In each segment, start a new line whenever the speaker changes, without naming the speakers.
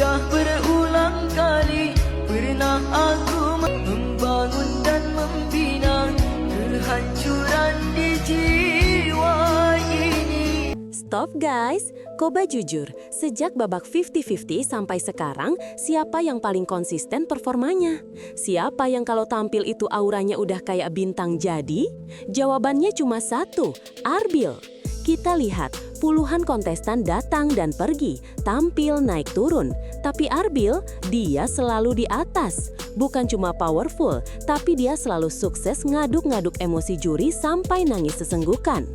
Sudah berulang kali pernah aku membangun dan membina kehancuran di jiwa ini.
Stop guys, Koba jujur, sejak babak 50-50 sampai sekarang, siapa yang paling konsisten performanya? Siapa yang kalau tampil itu auranya udah kayak bintang jadi? Jawabannya cuma satu, Arbil. Kita lihat, puluhan kontestan datang dan pergi, tampil naik turun. Tapi Arbil, dia selalu di atas. Bukan cuma powerful, tapi dia selalu sukses ngaduk-ngaduk emosi juri sampai nangis sesenggukan.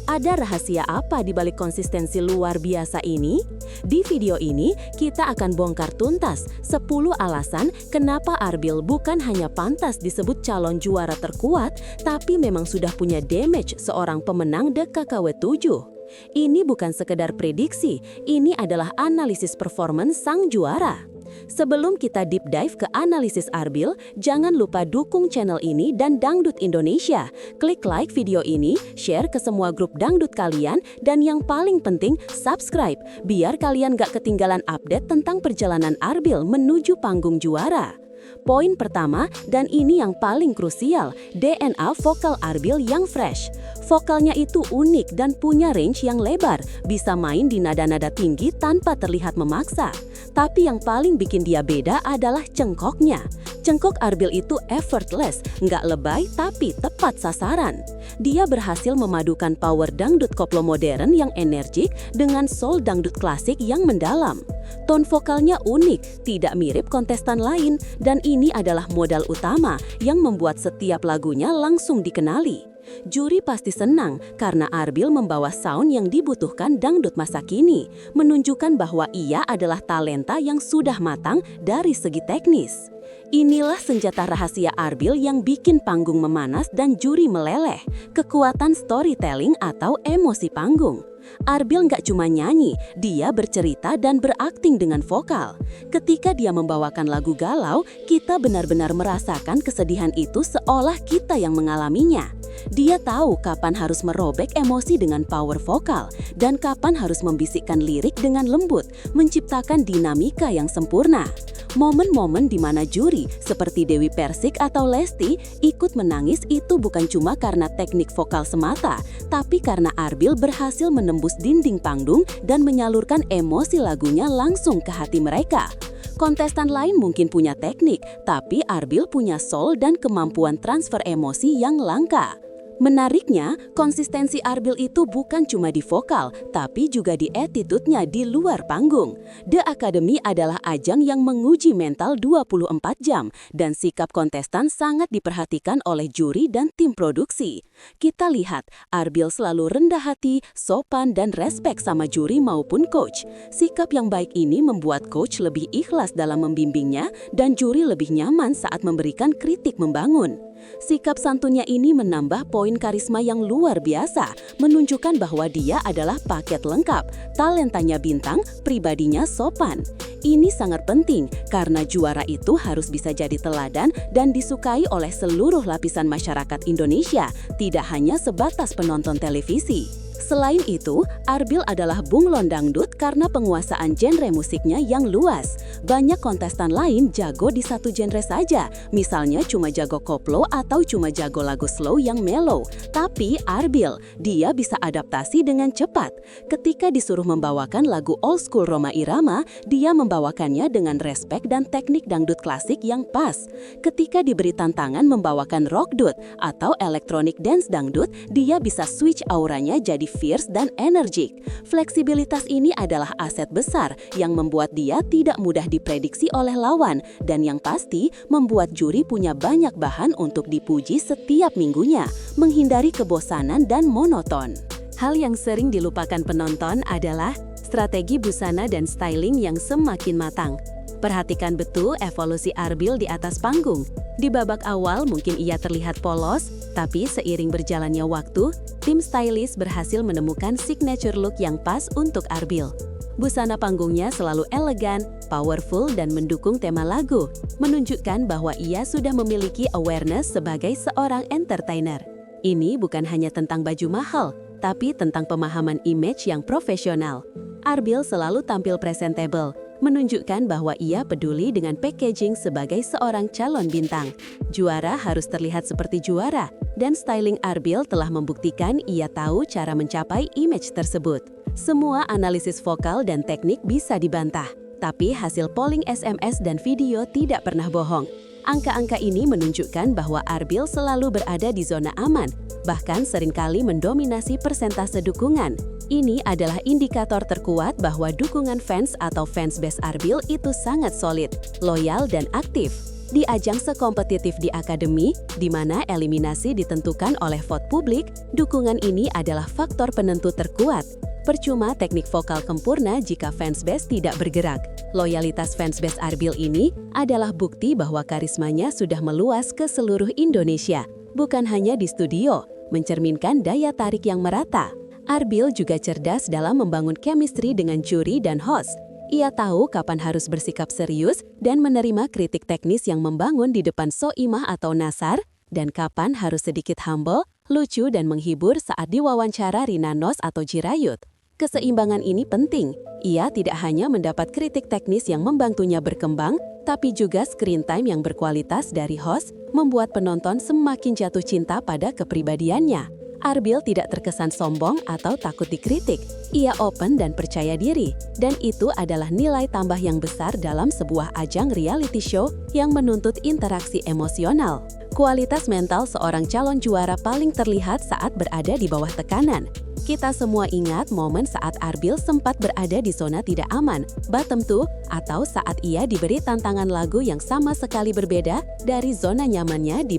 Ada rahasia apa di balik konsistensi luar biasa ini? Di video ini, kita akan bongkar tuntas 10 alasan kenapa Arbil bukan hanya pantas disebut calon juara terkuat, tapi memang sudah punya damage seorang pemenang DKKW 7. Ini bukan sekedar prediksi, ini adalah analisis performance sang juara. Sebelum kita deep dive ke analisis Arbil, jangan lupa dukung channel ini dan Dangdut Indonesia. Klik like video ini, share ke semua grup dangdut kalian, dan yang paling penting, subscribe, biar kalian gak ketinggalan update tentang perjalanan Arbil menuju panggung juara. Poin pertama, dan ini yang paling krusial, DNA vokal Arbil yang fresh. Vokalnya itu unik dan punya range yang lebar, bisa main di nada-nada tinggi tanpa terlihat memaksa. Tapi yang paling bikin dia beda adalah cengkoknya. Cengkok Arbil itu effortless, nggak lebay tapi tepat sasaran. Dia berhasil memadukan power dangdut koplo modern yang energik dengan soul dangdut klasik yang mendalam. Tone vokalnya unik, tidak mirip kontestan lain, dan ini adalah modal utama yang membuat setiap lagunya langsung dikenali. Juri pasti senang karena Arbil membawa sound yang dibutuhkan dangdut masa kini, menunjukkan bahwa ia adalah talenta yang sudah matang dari segi teknis. Inilah senjata rahasia Arbil yang bikin panggung memanas dan juri meleleh, kekuatan storytelling atau emosi panggung. Arbil nggak cuma nyanyi, dia bercerita dan berakting dengan vokal. Ketika dia membawakan lagu galau, kita benar-benar merasakan kesedihan itu seolah kita yang mengalaminya. Dia tahu kapan harus merobek emosi dengan power vokal, dan kapan harus membisikkan lirik dengan lembut, menciptakan dinamika yang sempurna. Momen-momen di mana juri seperti Dewi Persik atau Lesti ikut menangis itu bukan cuma karena teknik vokal semata, tapi karena Arbil berhasil menembus dinding panggung dan menyalurkan emosi lagunya langsung ke hati mereka. Kontestan lain mungkin punya teknik, tapi Arbil punya soul dan kemampuan transfer emosi yang langka. Menariknya, konsistensi Arbil itu bukan cuma di vokal, tapi juga di attitude-nya di luar panggung. The Academy adalah ajang yang menguji mental 24 jam, dan sikap kontestan sangat diperhatikan oleh juri dan tim produksi. Kita lihat, Arbil selalu rendah hati, sopan, dan respek sama juri maupun coach. Sikap yang baik ini membuat coach lebih ikhlas dalam membimbingnya, dan juri lebih nyaman saat memberikan kritik membangun. Sikap santunnya ini menambah poin karisma yang luar biasa, menunjukkan bahwa dia adalah paket lengkap, talentanya bintang, pribadinya sopan. Ini sangat penting karena juara itu harus bisa jadi teladan dan disukai oleh seluruh lapisan masyarakat Indonesia, tidak hanya sebatas penonton televisi. Selain itu, Arbil adalah bunglon dangdut karena penguasaan genre musiknya yang luas. Banyak kontestan lain jago di satu genre saja, misalnya cuma jago koplo atau cuma jago lagu slow yang mellow. Tapi Arbil, dia bisa adaptasi dengan cepat. Ketika disuruh membawakan lagu old school Rhoma Irama, dia membawakannya dengan respek dan teknik dangdut klasik yang pas. Ketika diberi tantangan membawakan rock dut atau electronic dance dangdut, dia bisa switch auranya jadi fierce dan energik. Fleksibilitas ini adalah aset besar yang membuat dia tidak mudah diprediksi oleh lawan dan yang pasti membuat juri punya banyak bahan untuk dipuji setiap minggunya, menghindari kebosanan dan monoton. Hal yang sering dilupakan penonton adalah strategi busana dan styling yang semakin matang. Perhatikan betul evolusi Arbil di atas panggung. Di babak awal mungkin ia terlihat polos, tapi seiring berjalannya waktu, tim stylist berhasil menemukan signature look yang pas untuk Arbil. Busana panggungnya selalu elegan, powerful, dan mendukung tema lagu, menunjukkan bahwa ia sudah memiliki awareness sebagai seorang entertainer. Ini bukan hanya tentang baju mahal, tapi tentang pemahaman image yang profesional. Arbil selalu tampil presentable, menunjukkan bahwa ia peduli dengan packaging sebagai seorang calon bintang. Juara harus terlihat seperti juara, dan styling Arbil telah membuktikan ia tahu cara mencapai image tersebut. Semua analisis vokal dan teknik bisa dibantah, tapi hasil polling SMS dan video tidak pernah bohong. Angka-angka ini menunjukkan bahwa Arbil selalu berada di zona aman, bahkan seringkali mendominasi persentase dukungan. Ini adalah indikator terkuat bahwa dukungan fans atau fansbase Arbil itu sangat solid, loyal, dan aktif. Di ajang sekompetitif di akademi, di mana eliminasi ditentukan oleh vote publik, dukungan ini adalah faktor penentu terkuat. Percuma teknik vokal sempurna jika fansbase tidak bergerak. Loyalitas fansbase Arbil ini adalah bukti bahwa karismanya sudah meluas ke seluruh Indonesia, bukan hanya di studio, mencerminkan daya tarik yang merata. Arbil juga cerdas dalam membangun chemistry dengan juri dan host. Ia tahu kapan harus bersikap serius dan menerima kritik teknis yang membangun di depan Soimah atau Nasar, dan kapan harus sedikit humble, lucu, dan menghibur saat diwawancara Rina Nose atau Jirayut. Keseimbangan ini penting. Ia tidak hanya mendapat kritik teknis yang membantunya berkembang, tapi juga screen time yang berkualitas dari host membuat penonton semakin jatuh cinta pada kepribadiannya. Arbil tidak terkesan sombong atau takut dikritik. Ia open dan percaya diri, dan itu adalah nilai tambah yang besar dalam sebuah ajang reality show yang menuntut interaksi emosional. Kualitas mental seorang calon juara paling terlihat saat berada di bawah tekanan. Kita semua ingat momen saat Arbil sempat berada di zona tidak aman, bottom 2, atau saat ia diberi tantangan lagu yang sama sekali berbeda dari zona nyamannya di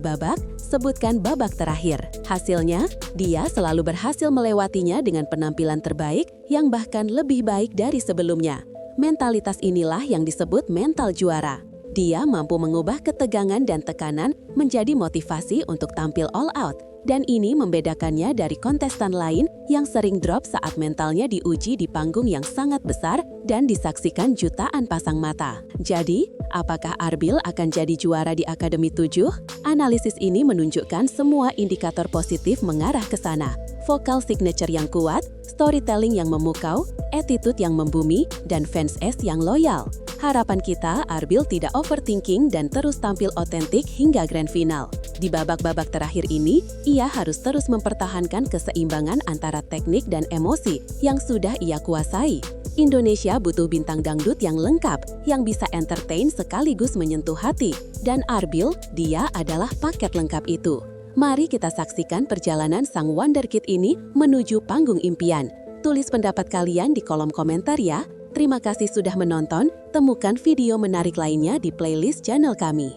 sebutkan babak terakhir. Hasilnya, dia selalu berhasil melewatinya dengan penampilan terbaik yang bahkan lebih baik dari sebelumnya. Mentalitas inilah yang disebut mental juara. Dia mampu mengubah ketegangan dan tekanan menjadi motivasi untuk tampil all out. Dan ini membedakannya dari kontestan lain yang sering drop saat mentalnya diuji di panggung yang sangat besar dan disaksikan jutaan pasang mata. Jadi, apakah Arbil akan jadi juara di Akademi 7? Analisis ini menunjukkan semua indikator positif mengarah ke sana. Vokal signature yang kuat, storytelling yang memukau, attitude yang membumi, dan fans yang loyal. Harapan kita, Arbil tidak overthinking dan terus tampil otentik hingga grand final. Di babak-babak terakhir ini, ia harus terus mempertahankan keseimbangan antara teknik dan emosi yang sudah ia kuasai. Indonesia butuh bintang dangdut yang lengkap, yang bisa entertain sekaligus menyentuh hati. Dan Arbil, dia adalah paket lengkap itu. Mari kita saksikan perjalanan sang wonderkid ini menuju panggung impian. Tulis pendapat kalian di kolom komentar ya. Terima kasih sudah menonton, temukan video menarik lainnya di playlist channel kami.